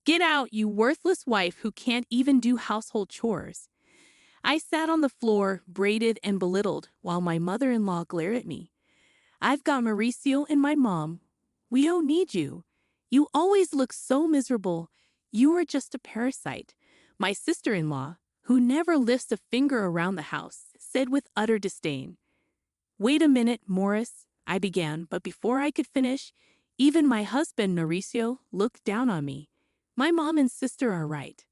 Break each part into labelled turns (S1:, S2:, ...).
S1: Get out, you worthless wife who can't even do household chores. I sat on the floor, braided and belittled, while my mother-in-law glared at me. I've got Mauricio and my mom. We don't need you. You always look so miserable. You are just a parasite. My sister-in-law, who never lifts a finger around the house, said with utter disdain. Wait a minute, Morris, I began, but before I could finish, even my husband, Mauricio, looked down on me. My mom and sister are right.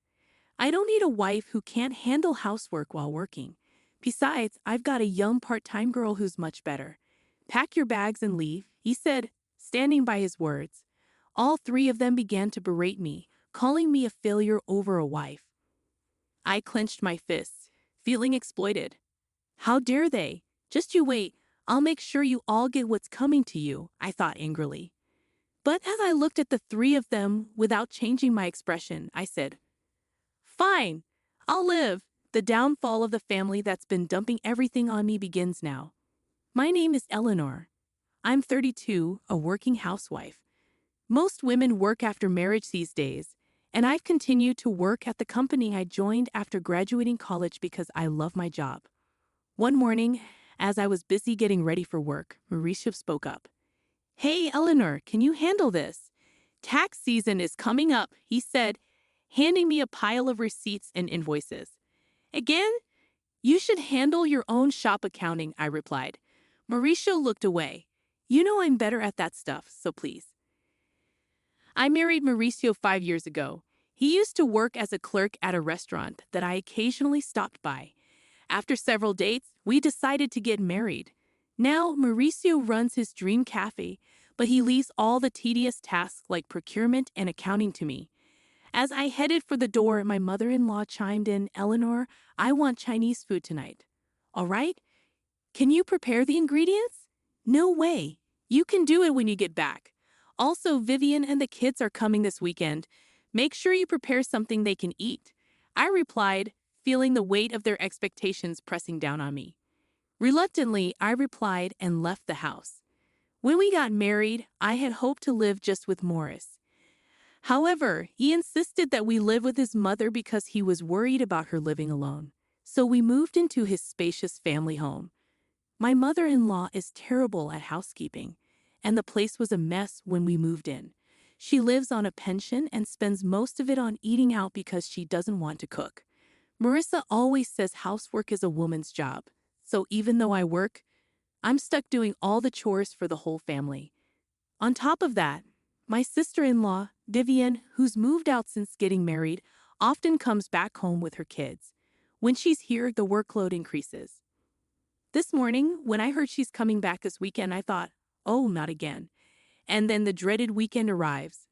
S1: I don't need a wife who can't handle housework while working. Besides, I've got a young part-time girl who's much better. Pack your bags and leave, he said, standing by his words. All three of them began to berate me, calling me a failure over a wife. I clenched my fists, feeling exploited. How dare they? Just you wait, I'll make sure you all get what's coming to you, I thought angrily. But as I looked at the three of them without changing my expression, I said, Fine, I'll live. The downfall of the family that's been dumping everything on me begins now. My name is Eleanor. I'm 32, a working housewife. Most women work after marriage these days, and I've continued to work at the company I joined after graduating college because I love my job. One morning, as I was busy getting ready for work, Mauricio spoke up. Hey, Eleanor, can you handle this? Tax season is coming up, he said, handing me a pile of receipts and invoices. Again? You should handle your own shop accounting, I replied. Mauricio looked away. You know I'm better at that stuff, so please. I married Mauricio 5 years ago. He used to work as a clerk at a restaurant that I occasionally stopped by. After several dates, we decided to get married. Now, Mauricio runs his dream cafe, but he leaves all the tedious tasks like procurement and accounting to me. As I headed for the door, my mother-in-law chimed in, Eleanor, I want Chinese food tonight. All right? Can you prepare the ingredients? No way. You can do it when you get back. Also, Vivian and the kids are coming this weekend. Make sure you prepare something they can eat. I replied, feeling the weight of their expectations pressing down on me. Reluctantly, I replied and left the house. When we got married, I had hoped to live just with Morris. However, he insisted that we live with his mother because he was worried about her living alone. So we moved into his spacious family home. My mother-in-law is terrible at housekeeping, and the place was a mess when we moved in. She lives on a pension and spends most of it on eating out because she doesn't want to cook. Marissa always says housework is a woman's job, so even though I work, I'm stuck doing all the chores for the whole family. On top of that, my sister-in-law, Vivian, who's moved out since getting married, often comes back home with her kids. When she's here, the workload increases. This morning, when I heard she's coming back this weekend, I thought, oh, not again. And then the dreaded weekend arrives.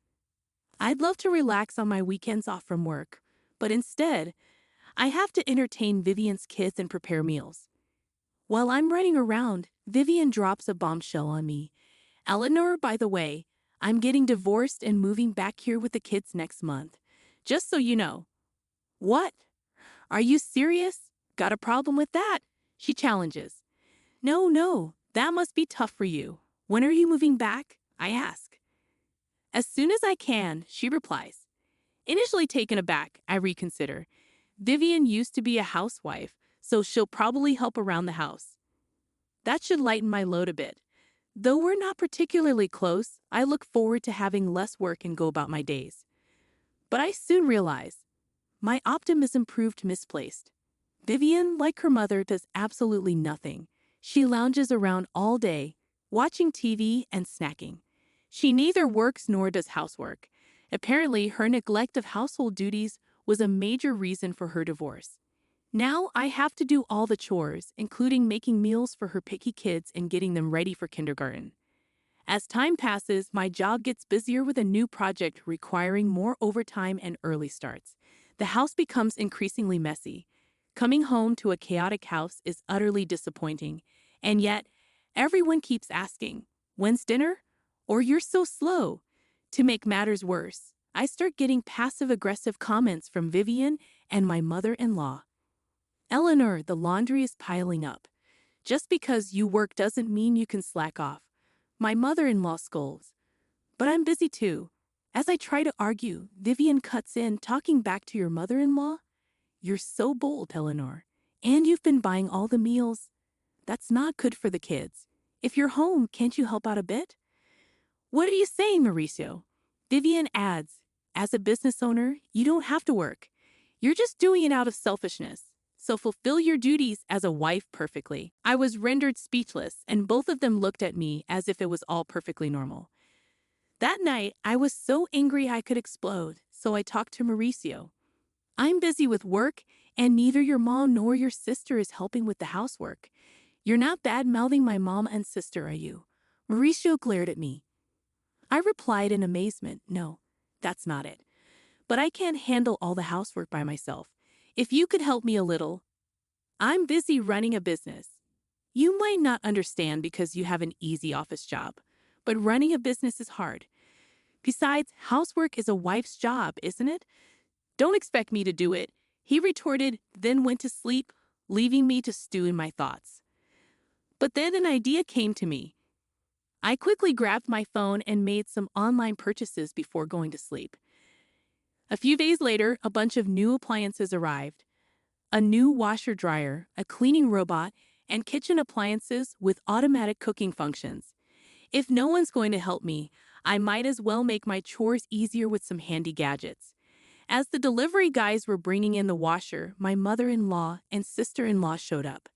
S1: I'd love to relax on my weekends off from work, but instead, I have to entertain Vivian's kids and prepare meals. While I'm running around, Vivian drops a bombshell on me. Eleanor, by the way, I'm getting divorced and moving back here with the kids next month. Just so you know. What? Are you serious? Got a problem with that? She challenges. No, that must be tough for you. When are you moving back? I ask. As soon as I can, she replies. Initially taken aback, I reconsider. Vivian used to be a housewife, so she'll probably help around the house. That should lighten my load a bit. Though we're not particularly close, I look forward to having less work and go about my days. But I soon realize my optimism proved misplaced. Vivian, like her mother, does absolutely nothing. She lounges around all day, watching TV and snacking. She neither works nor does housework. Apparently, her neglect of household duties was a major reason for her divorce. Now I have to do all the chores, including making meals for her picky kids and getting them ready for kindergarten. As time passes, my job gets busier with a new project requiring more overtime and early starts. The house becomes increasingly messy. Coming home to a chaotic house is utterly disappointing, and yet everyone keeps asking, "When's dinner?" or "You're so slow." To make matters worse, I start getting passive-aggressive comments from Vivian and my mother-in-law. Eleanor, the laundry is piling up. Just because you work doesn't mean you can slack off. My mother-in-law scolds. But I'm busy too. As I try to argue, Vivian cuts in, talking back to your mother-in-law. You're so bold, Eleanor. And you've been buying all the meals. That's not good for the kids. If you're home, can't you help out a bit? What are you saying, Mauricio? Vivian adds, as a business owner, you don't have to work. You're just doing it out of selfishness. So fulfill your duties as a wife perfectly. I was rendered speechless, and both of them looked at me as if it was all perfectly normal. That night, I was so angry I could explode, so I talked to Mauricio. I'm busy with work, and neither your mom nor your sister is helping with the housework. You're not bad-mouthing my mom and sister, are you? Mauricio glared at me. I replied in amazement, no, that's not it. But I can't handle all the housework by myself. If you could help me a little. I'm busy running a business. You might not understand because you have an easy office job, but running a business is hard. Besides, housework is a wife's job, isn't it? Don't expect me to do it, he retorted, then went to sleep, leaving me to stew in my thoughts. But then an idea came to me. I quickly grabbed my phone and made some online purchases before going to sleep. A few days later, a bunch of new appliances arrived. A new washer-dryer, a cleaning robot, and kitchen appliances with automatic cooking functions. If no one's going to help me, I might as well make my chores easier with some handy gadgets. As the delivery guys were bringing in the washer, my mother-in-law and sister-in-law showed up.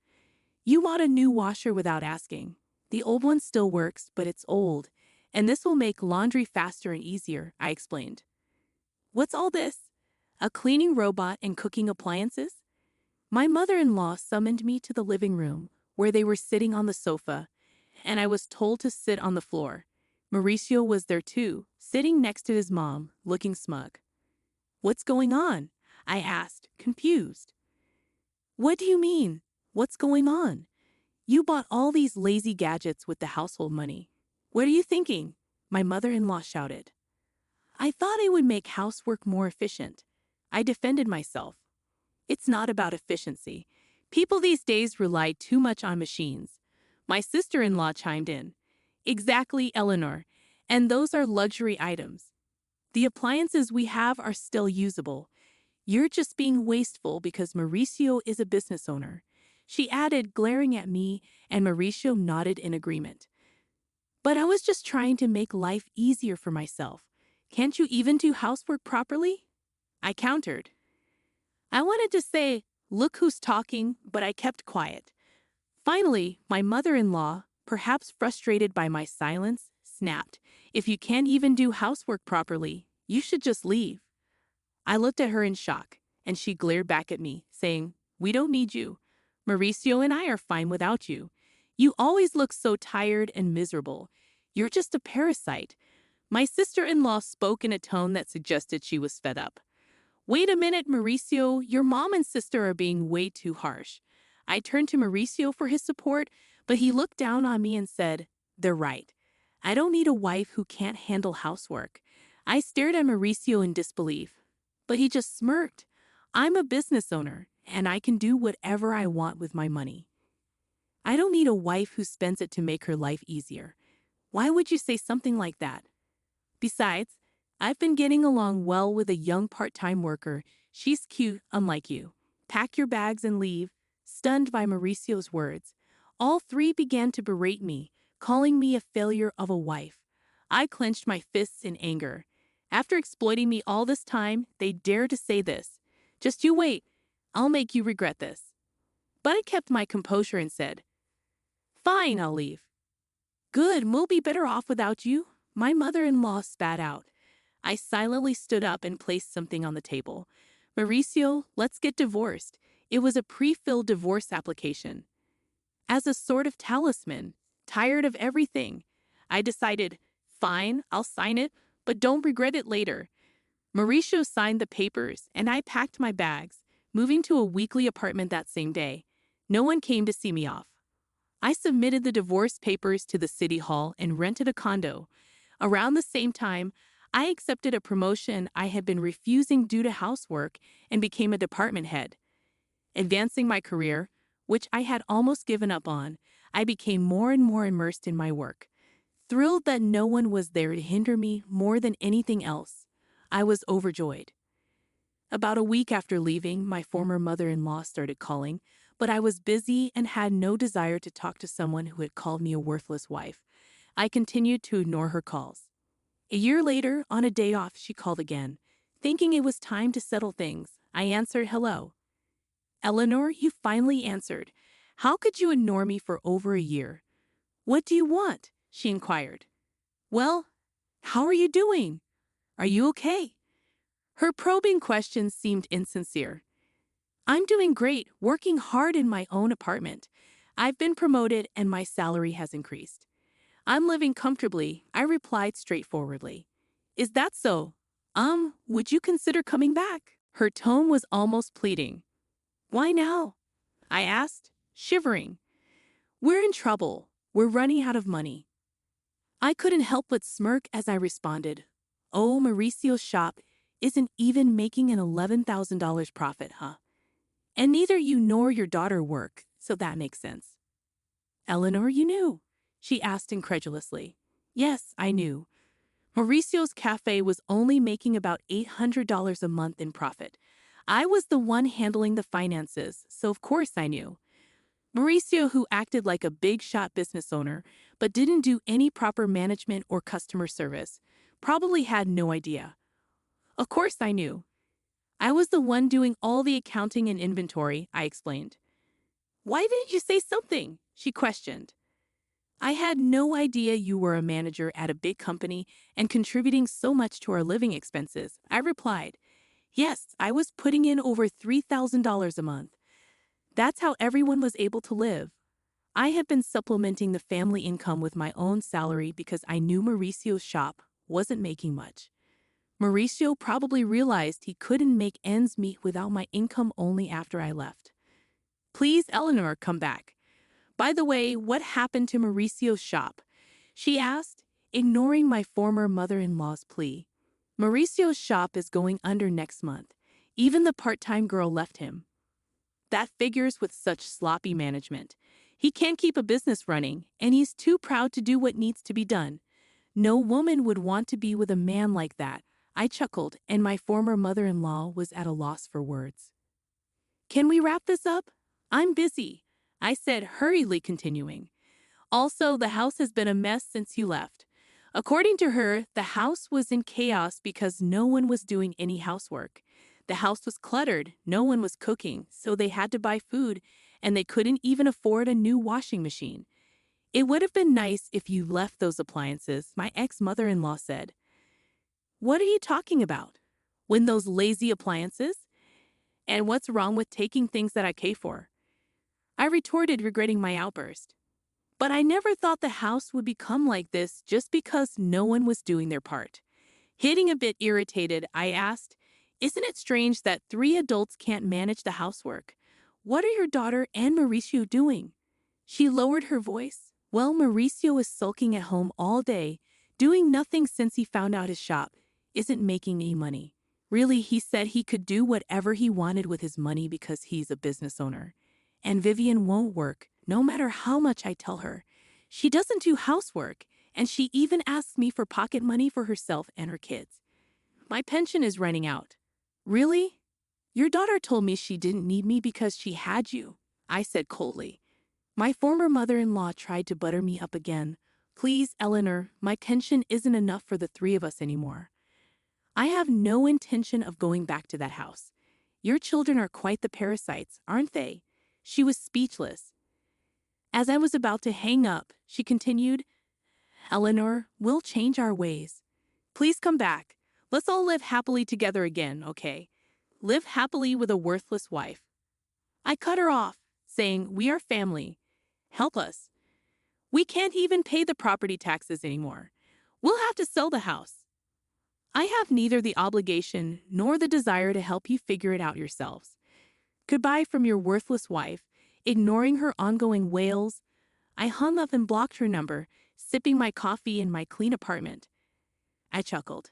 S1: You bought a new washer without asking. The old one still works, but it's old, and this will make laundry faster and easier, I explained. What's all this? A cleaning robot and cooking appliances? My mother-in-law summoned me to the living room, where they were sitting on the sofa, and I was told to sit on the floor. Mauricio was there too, sitting next to his mom, looking smug. What's going on? I asked, confused. What do you mean? What's going on? You bought all these lazy gadgets with the household money. What are you thinking? My mother-in-law shouted. I thought it would make housework more efficient. I defended myself. It's not about efficiency. People these days rely too much on machines. My sister-in-law chimed in. Exactly, Eleanor. And those are luxury items. The appliances we have are still usable. You're just being wasteful because Mauricio is a business owner. She added, glaring at me, and Mauricio nodded in agreement. But I was just trying to make life easier for myself. Can't you even do housework properly? I countered. I wanted to say, look who's talking, but I kept quiet. Finally, my mother-in-law, perhaps frustrated by my silence, snapped, if you can't even do housework properly, you should just leave. I looked at her in shock, and she glared back at me, saying, we don't need you. Mauricio and I are fine without you. You always look so tired and miserable. You're just a parasite. My sister-in-law spoke in a tone that suggested she was fed up. Wait a minute, Mauricio, your mom and sister are being way too harsh. I turned to Mauricio for his support, but he looked down on me and said, they're right. I don't need a wife who can't handle housework. I stared at Mauricio in disbelief, but he just smirked. I'm a business owner, and I can do whatever I want with my money. I don't need a wife who spends it to make her life easier. Why would you say something like that? Besides, I've been getting along well with a young part-time worker. She's cute, unlike you. Pack your bags and leave. Stunned by Mauricio's words, all three began to berate me, calling me a failure of a wife. I clenched my fists in anger. After exploiting me all this time, they dare to say this. Just you wait. I'll make you regret this. But I kept my composure and said, fine, I'll leave. Good, we'll be better off without you, my mother-in-law spat out. I silently stood up and placed something on the table. Mauricio, let's get divorced. It was a pre-filled divorce application. As a sort of talisman, tired of everything, I decided, fine, I'll sign it, but don't regret it later. Mauricio signed the papers, and I packed my bags, moving to a weekly apartment that same day. No one came to see me off. I submitted the divorce papers to the city hall and rented a condo. Around the same time, I accepted a promotion I had been refusing due to housework and became a department head. Advancing my career, which I had almost given up on, I became more and more immersed in my work. thrilled that no one was there to hinder me more than anything else. I was overjoyed. About a week after leaving, my former mother-in-law started calling, but I was busy and had no desire to talk to someone who had called me a worthless wife. I continued to ignore her calls. A year later, on a day off, she called again. Thinking it was time to settle things, I answered, "Hello." "Eleanor, you finally answered. How could you ignore me for over a year?" "What do you want?" she inquired. "Well, how are you doing? Are you okay?" Her probing questions seemed insincere. "I'm doing great, working hard in my own apartment. I've been promoted and my salary has increased. I'm living comfortably," I replied straightforwardly. "Is that so? Would you consider coming back?" Her tone was almost pleading. "Why now?" I asked, shivering. "We're in trouble. We're running out of money." I couldn't help but smirk as I responded, "Oh, Mauricio's shop isn't even making an $11,000 profit, huh? And neither you nor your daughter work, so that makes sense." "Eleanor, you knew?" she asked incredulously. Yes, I knew. Mauricio's cafe was only making about $800 a month in profit. I was the one handling the finances, so of course I knew. Mauricio, who acted like a big-shot business owner but didn't do any proper management or customer service, probably had no idea. Of course I knew. I was the one doing all the accounting and inventory, I explained. "Why didn't you say something?" she questioned. "I had no idea you were a manager at a big company and contributing so much to our living expenses," I replied. "Yes, I was putting in over $3,000 a month. That's how everyone was able to live. I had been supplementing the family income with my own salary because I knew Mauricio's shop wasn't making much. Mauricio probably realized he couldn't make ends meet without my income only after I left. Please, Eleanor, come back. By the way, what happened to Mauricio's shop?" she asked, ignoring my former mother-in-law's plea. "Mauricio's shop is going under next month. Even the part-time girl left him. That figures with such sloppy management. He can't keep a business running, and he's too proud to do what needs to be done. No woman would want to be with a man like that." I chuckled, and my former mother-in-law was at a loss for words. "Can we wrap this up? I'm busy," I said, hurriedly continuing. "Also, the house has been a mess since you left." According to her, the house was in chaos because no one was doing any housework. The house was cluttered, no one was cooking, so they had to buy food, and they couldn't even afford a new washing machine. "It would have been nice if you left those appliances," my ex-mother-in-law said. "What are you talking about? When those lazy appliances? And what's wrong with taking things that I pay for?" I retorted, regretting my outburst. But I never thought the house would become like this just because no one was doing their part. Hitting a bit irritated, I asked, "Isn't it strange that 3 adults can't manage the housework? What are your daughter and Mauricio doing?" She lowered her voice. "Well, Mauricio is sulking at home all day, doing nothing since he found out his shop isn't making any money. Really, he said he could do whatever he wanted with his money because he's a business owner. And Vivian won't work, no matter how much I tell her. She doesn't do housework, and she even asks me for pocket money for herself and her kids. My pension is running out." "Really? Your daughter told me she didn't need me because she had you," I said coldly. My former mother-in-law tried to butter me up again. "Please, Eleanor, my pension isn't enough for the 3 of us anymore. I have no intention of going back to that house. Your children are quite the parasites, aren't they?" She was speechless. As I was about to hang up, she continued, "Eleanor, we'll change our ways. Please come back. Let's all live happily together again, okay? Live happily with a worthless wife." I cut her off, saying, "We are family. Help us. We can't even pay the property taxes anymore. We'll have to sell the house. I have neither the obligation nor the desire to help you figure it out yourselves. Goodbye from your worthless wife." Ignoring her ongoing wails, I hung up and blocked her number, sipping my coffee in my clean apartment. I chuckled.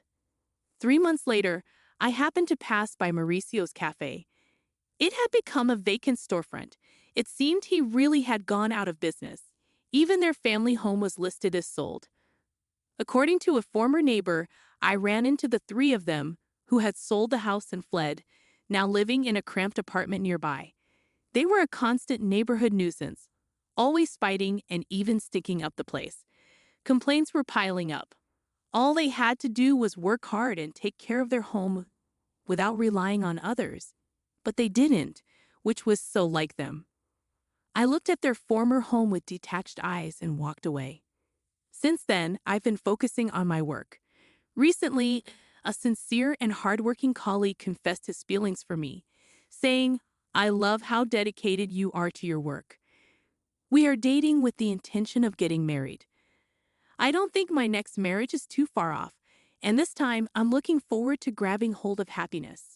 S1: 3 months later, I happened to pass by Mauricio's cafe. It had become a vacant storefront. It seemed he really had gone out of business. Even their family home was listed as sold. According to a former neighbor, I ran into the three of them, who had sold the house and fled, now living in a cramped apartment nearby. They were a constant neighborhood nuisance, always fighting and even sticking up the place. Complaints were piling up. All they had to do was work hard and take care of their home without relying on others. But they didn't, which was so like them. I looked at their former home with detached eyes and walked away. Since then, I've been focusing on my work. Recently, a sincere and hardworking colleague confessed his feelings for me, saying, "I love how dedicated you are to your work. We are dating with the intention of getting married. I don't think my next marriage is too far off, and this time I'm looking forward to grabbing hold of happiness."